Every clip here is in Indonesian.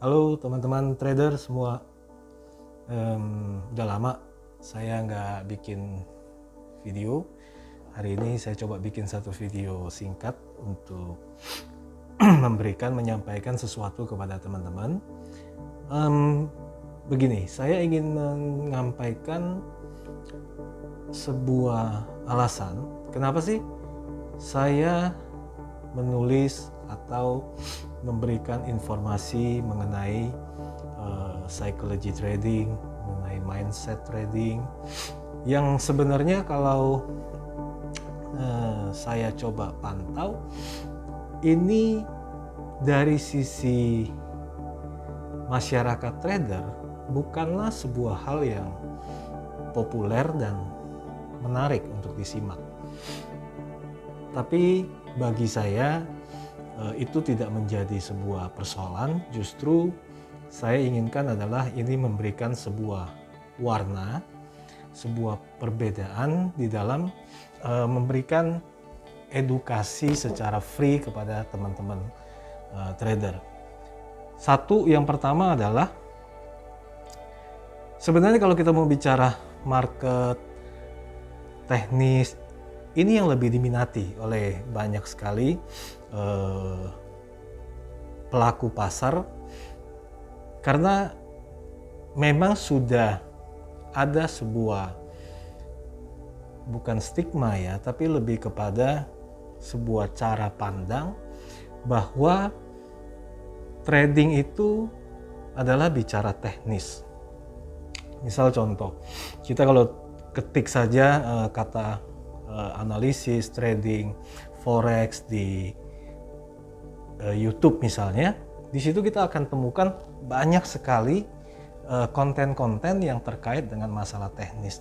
Halo teman-teman trader semua. Udah lama saya nggak bikin video. Hari ini saya coba bikin satu video singkat untuk menyampaikan sesuatu kepada teman-teman. Begini, saya ingin menyampaikan sebuah alasan kenapa sih saya menulis atau memberikan informasi mengenai psychology trading, mengenai mindset trading, yang sebenarnya kalau saya coba pantau, ini dari sisi masyarakat trader bukanlah sebuah hal yang populer dan menarik untuk disimak. Tapi bagi saya itu tidak menjadi sebuah persoalan. Justru saya inginkan adalah ini memberikan sebuah warna, sebuah perbedaan di dalam memberikan edukasi secara free kepada teman-teman trader. Satu, yang pertama adalah sebenarnya kalau kita mau bicara market teknis, ini yang lebih diminati oleh banyak sekali pelaku pasar, karena memang sudah ada sebuah, bukan stigma ya, tapi lebih kepada sebuah cara pandang bahwa trading itu adalah bicara teknis. Misal contoh, kita kalau ketik saja kata analisis, trading, forex di YouTube misalnya, di situ kita akan temukan banyak sekali konten-konten yang terkait dengan masalah teknis,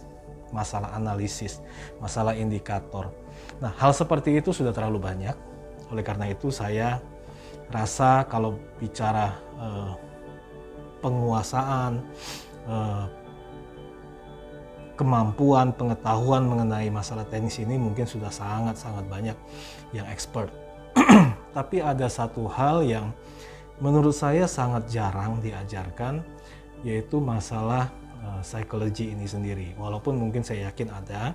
masalah analisis, masalah indikator. Nah, hal seperti itu sudah terlalu banyak. Oleh karena itu saya rasa kalau bicara penguasaan, kemampuan, pengetahuan mengenai masalah teknis ini mungkin sudah sangat-sangat banyak yang expert. Tapi ada satu hal yang menurut saya sangat jarang diajarkan, yaitu masalah psikologi ini sendiri. Walaupun mungkin saya yakin ada,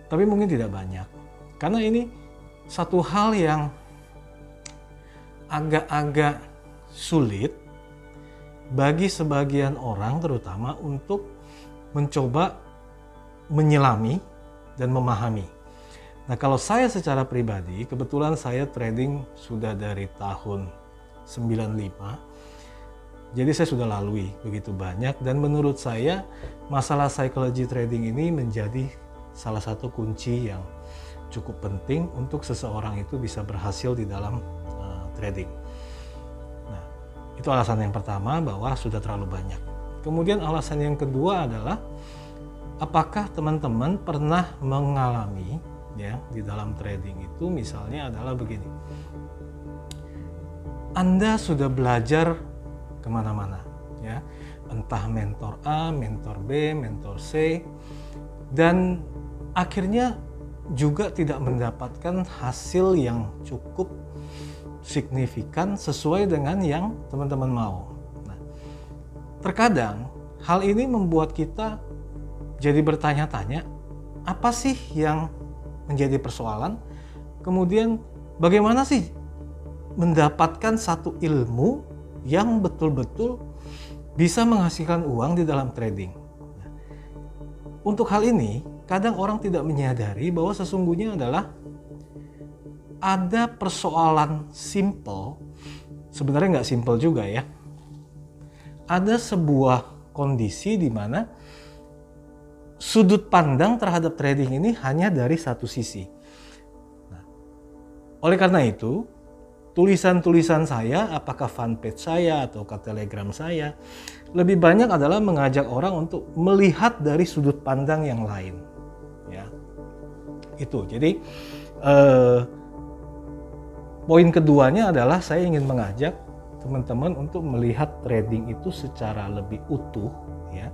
tapi mungkin tidak banyak. Karena ini satu hal yang agak-agak sulit bagi sebagian orang, terutama untuk mencoba menyelami dan memahami. Nah, kalau saya secara pribadi, kebetulan saya trading sudah dari tahun 95. Jadi saya sudah lalui begitu banyak, dan menurut saya masalah psychology trading ini menjadi salah satu kunci yang cukup penting untuk seseorang itu bisa berhasil di dalam trading. Nah, itu alasan yang pertama, bahwa sudah terlalu banyak. Kemudian alasan yang kedua adalah, apakah teman-teman pernah mengalami ya di dalam trading itu, misalnya adalah begini. Anda sudah belajar kemana-mana ya, entah mentor A, mentor B, mentor C, dan akhirnya juga tidak mendapatkan hasil yang cukup signifikan sesuai dengan yang teman-teman mau. Nah, terkadang hal ini membuat kita jadi bertanya-tanya, apa sih yang menjadi persoalan? Kemudian bagaimana sih mendapatkan satu ilmu yang betul-betul bisa menghasilkan uang di dalam trading? Nah, untuk hal ini, kadang orang tidak menyadari bahwa sesungguhnya adalah ada persoalan simple, sebenarnya nggak simple juga ya. Ada sebuah kondisi di mana sudut pandang terhadap trading ini hanya dari satu sisi. Nah, oleh karena itu, tulisan-tulisan saya, apakah fanpage saya atau ke Telegram saya, lebih banyak adalah mengajak orang untuk melihat dari sudut pandang yang lain. Ya, itu. Jadi poin keduanya adalah saya ingin mengajak teman-teman untuk melihat trading itu secara lebih utuh, ya,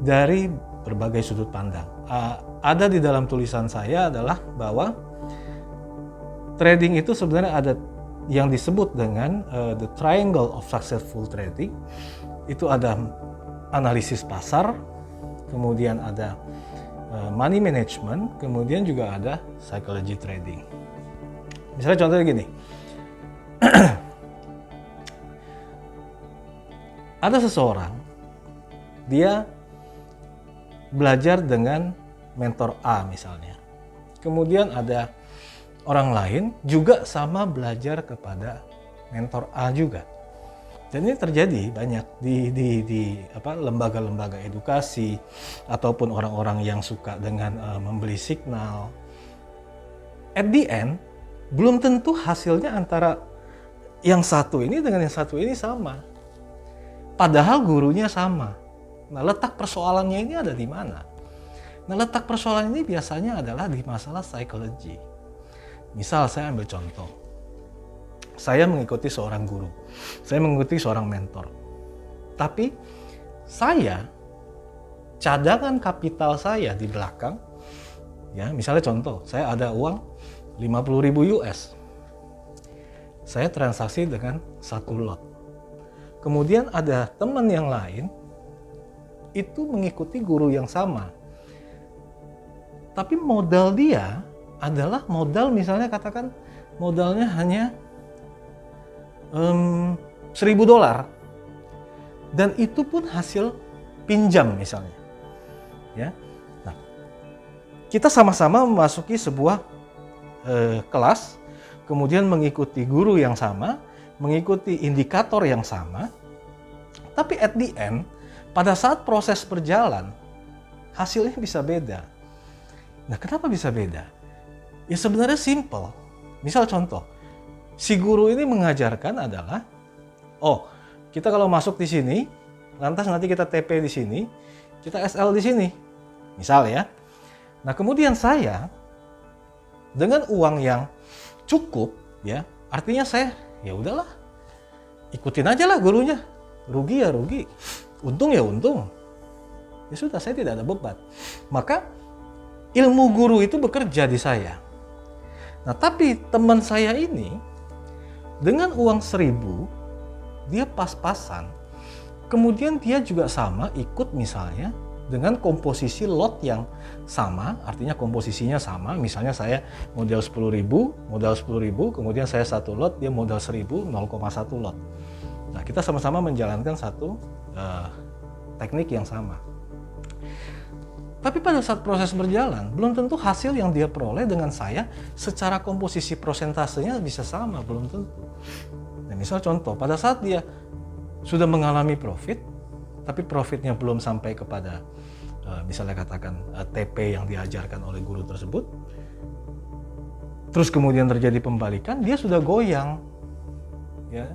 dari berbagai sudut pandang. Ada di dalam tulisan saya adalah bahwa trading itu sebenarnya ada yang disebut dengan the triangle of successful trading. Itu ada analisis pasar, kemudian ada money management, kemudian juga ada psychology trading. Misalnya contohnya gini, ada seseorang, dia belajar dengan mentor A misalnya. Kemudian ada orang lain juga sama belajar kepada mentor A juga. Dan ini terjadi banyak di lembaga-lembaga edukasi ataupun orang-orang yang suka dengan membeli signal. At the end, belum tentu hasilnya antara yang satu ini dengan yang satu ini sama. Padahal gurunya sama. Nah, letak persoalannya ini ada di mana? Nah, letak persoalan ini biasanya adalah di masalah psikologi. Misal saya ambil contoh. Saya mengikuti seorang guru. Saya mengikuti seorang mentor. Tapi saya, cadangan kapital saya di belakang, ya misalnya contoh, saya ada uang 50.000 US. Saya transaksi dengan satu lot. Kemudian ada teman yang lain itu mengikuti guru yang sama. Tapi modal dia adalah modal, misalnya katakan modalnya hanya $1.000. Dan itu pun hasil pinjam misalnya. Ya. Nah, kita sama-sama memasuki sebuah kelas, kemudian mengikuti guru yang sama, mengikuti indikator yang sama, tapi at the end, pada saat proses berjalan, hasilnya bisa beda. Nah, kenapa bisa beda? Ya sebenarnya simple. Misal contoh, si guru ini mengajarkan adalah, oh, kita kalau masuk di sini, lantas nanti kita TP di sini, kita SL di sini. Misal ya. Nah, kemudian saya dengan uang yang cukup, ya, artinya saya ya udahlah, ikutin aja lah gurunya. Rugi ya rugi, untung ya untung. Ya sudah, saya tidak ada beban. Maka ilmu guru itu bekerja di saya. Nah, tapi teman saya ini dengan uang 1.000 dia pas-pasan. Kemudian dia juga sama ikut misalnya dengan komposisi lot yang sama, artinya komposisinya sama. Misalnya saya modal 10.000, kemudian saya satu lot, dia modal 1.000, 0,1 lot. Nah, kita sama-sama menjalankan satu teknik yang sama. Tapi pada saat proses berjalan, belum tentu hasil yang dia peroleh dengan saya secara komposisi prosentasenya bisa sama, belum tentu. Nah, misal contoh, pada saat dia sudah mengalami profit, tapi profitnya belum sampai kepada misalnya katakan TP yang diajarkan oleh guru tersebut, terus kemudian terjadi pembalikan, dia sudah goyang. Ya.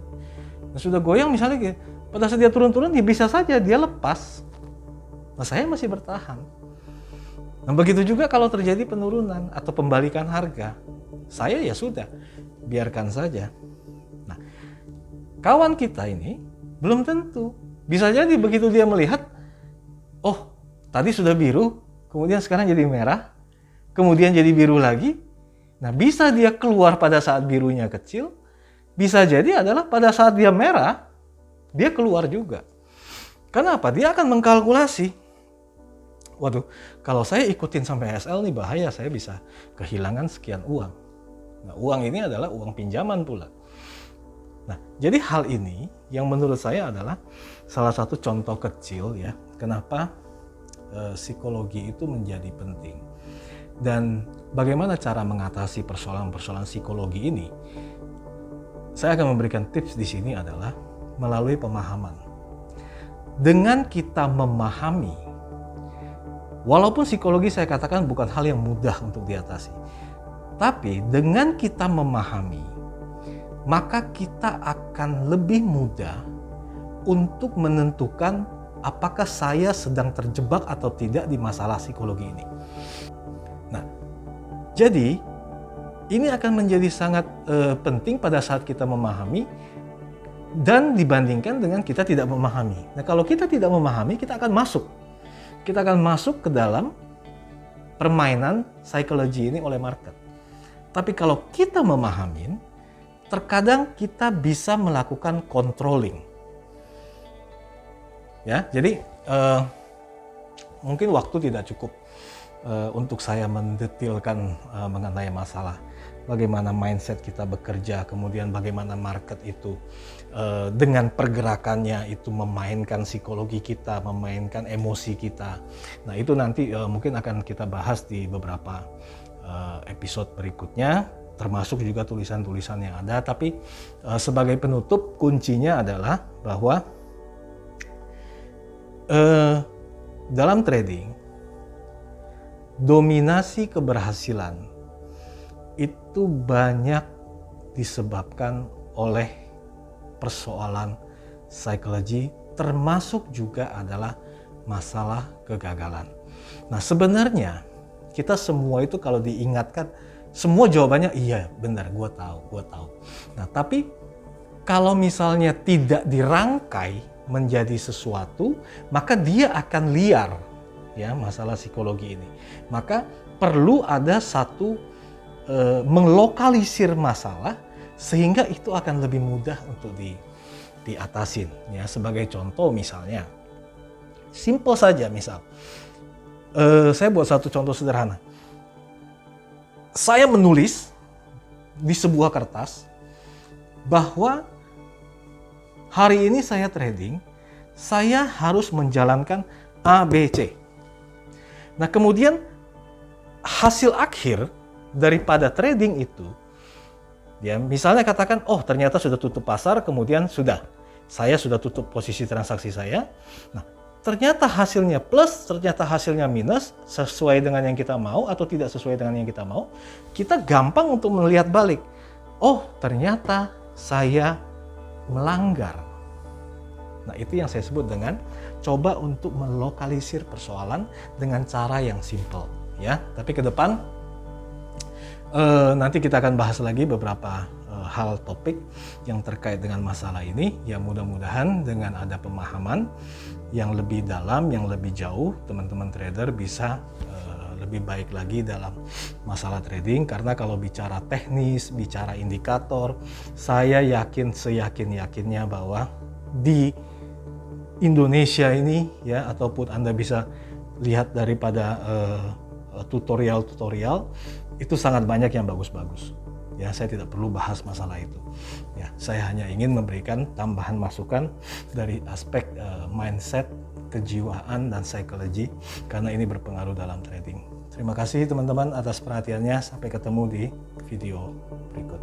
Nah, sudah goyang misalnya, pada saat dia turun-turun, ya bisa saja dia lepas. Nah, saya masih bertahan. Nah, begitu juga kalau terjadi penurunan atau pembalikan harga, saya ya sudah, biarkan saja. Nah, kawan kita ini belum tentu. Bisa jadi begitu dia melihat, oh tadi sudah biru, kemudian sekarang jadi merah, kemudian jadi biru lagi. Nah, bisa dia keluar pada saat birunya kecil, bisa jadi adalah pada saat dia merah, dia keluar juga. Kenapa? Dia akan mengkalkulasi. Waduh, kalau saya ikutin sampai SL nih bahaya, saya bisa kehilangan sekian uang. Nah, uang ini adalah uang pinjaman pula. Nah, jadi hal ini yang menurut saya adalah salah satu contoh kecil ya, kenapa psikologi itu menjadi penting. Dan bagaimana cara mengatasi persoalan-persoalan psikologi ini? Saya akan memberikan tips di sini adalah melalui pemahaman. Dengan kita memahami, walaupun psikologi saya katakan bukan hal yang mudah untuk diatasi, tapi dengan kita memahami, maka kita akan lebih mudah untuk menentukan apakah saya sedang terjebak atau tidak di masalah psikologi ini. Nah, jadi ini akan menjadi sangat penting pada saat kita memahami dan dibandingkan dengan kita tidak memahami. Nah, kalau kita tidak memahami, kita akan masuk ke dalam permainan psikologi ini oleh market. Tapi kalau kita memahamin, terkadang kita bisa melakukan controlling. Ya, jadi mungkin waktu tidak cukup untuk saya mendetilkan mengenai masalah bagaimana mindset kita bekerja, kemudian bagaimana market itu dengan pergerakannya itu memainkan psikologi kita, memainkan emosi kita. Nah, itu nanti mungkin akan kita bahas di beberapa episode berikutnya, termasuk juga tulisan-tulisan yang ada. Tapi sebagai penutup, kuncinya adalah bahwa dalam trading, dominasi keberhasilan itu banyak disebabkan oleh persoalan psikologi, termasuk juga adalah masalah kegagalan. Nah, sebenarnya kita semua itu kalau diingatkan, semua jawabannya iya, benar, gue tahu. Nah, tapi kalau misalnya tidak dirangkai menjadi sesuatu, maka dia akan liar, ya, masalah psikologi ini. Maka perlu ada satu melokalisir masalah sehingga itu akan lebih mudah untuk diatasin. Ya, sebagai contoh misalnya, simple saja misal, saya buat satu contoh sederhana. Saya menulis di sebuah kertas bahwa hari ini saya trading, saya harus menjalankan A, B, C. Nah, kemudian hasil akhir daripada trading itu, ya misalnya katakan, oh ternyata sudah tutup pasar, kemudian saya sudah tutup posisi transaksi saya. Nah, ternyata hasilnya plus, ternyata hasilnya minus, sesuai dengan yang kita mau atau tidak sesuai dengan yang kita mau, kita gampang untuk melihat balik. Oh, ternyata saya melanggar. Nah, itu yang saya sebut dengan coba untuk melokalisir persoalan dengan cara yang simple, ya. Tapi ke depan nanti kita akan bahas lagi beberapa hal topik yang terkait dengan masalah ini. Ya, mudah-mudahan dengan ada pemahaman yang lebih dalam, yang lebih jauh, teman-teman trader bisa lebih baik lagi dalam masalah trading. Karena kalau bicara teknis, bicara indikator, saya yakin seyakin-yakinnya bahwa di Indonesia ini, ya, ataupun Anda bisa lihat daripada tutorial-tutorial, itu sangat banyak yang bagus-bagus. Ya, saya tidak perlu bahas masalah itu. Ya, saya hanya ingin memberikan tambahan masukan dari aspek mindset, kejiwaan, dan psikologi, karena ini berpengaruh dalam trading. Terima kasih teman-teman atas perhatiannya. Sampai ketemu di video berikut.